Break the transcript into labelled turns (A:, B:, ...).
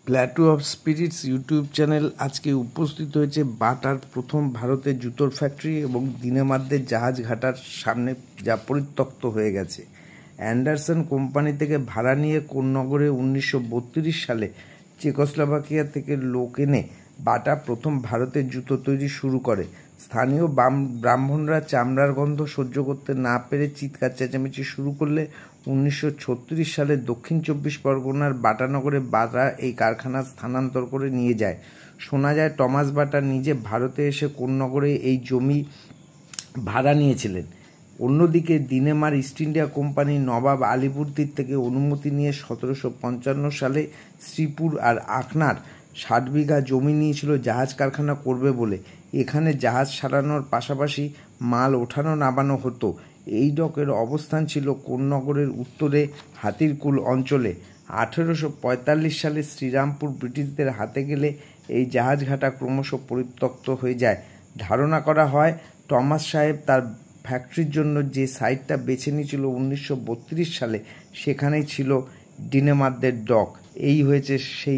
A: Plato of spirits YouTube channel আজকে উপস্থিত হয়েছে বাটার প্রথম ভারতের জুতোর ফ্যাক্টরি এবং দিনেমারদের জাহাজ ঘাটার সামনে, যা পরিত্যক্ত হয়ে গেছে। অ্যান্ডারসন কোম্পানি থেকে ভাড়া নিয়ে কোন্নগরে 1932 সালে চেকোস্লোভাকিয়া থেকে লোক এনে বাটা প্রথম ভারতের জুতো তৈরি শুরু করে। স্থানীয় ব্রাহ্মণরা চামড়ার গন্ধ সহ্য করতে না পেরে চিৎকার চেঁচামেচি শুরু করলে 1936 সালে দক্ষিণ 24 পরগনার বাটানগরে বাটা এই কারখানা স্থানান্তর করে নিয়ে যায়। শোনা যায় টমাস বাটা নিজে ভারতে এসে কোন্নগরে এই জমি ভাড়া নিয়েছিলেন। অন্যদিকে দিনেমার ইস্ট ইন্ডিয়া কোম্পানি নবাব আলীবর্দীর থেকে অনুমতি নিয়ে 1755 সালে শ্রীপুর আর আখনার 60 বিঘা জমি নিয়েছিল জাহাজ কারখানা করবে বলে। এখানে জাহাজ সারানোর পাশাপাশি মাল ওঠানো নামানো হতো। এই ডকের অবস্থান ছিল কোন্নগরের উত্তরে হাতিরকুল অঞ্চলে। 1845 সালে শ্রীরামপুর ব্রিটিশদের হাতে গেলে এই জাহাজ ঘাটা ক্রমশ পরিত্যক্ত হয়ে যায়। ধারণা করা হয় টমাস সাহেব তার ফ্যাক্টরির জন্য যে সাইটটা বেছে নিয়েছিল 1932 সালে, সেখানেই ছিল দিনেমারদের ডক। এই হয়েছে সেই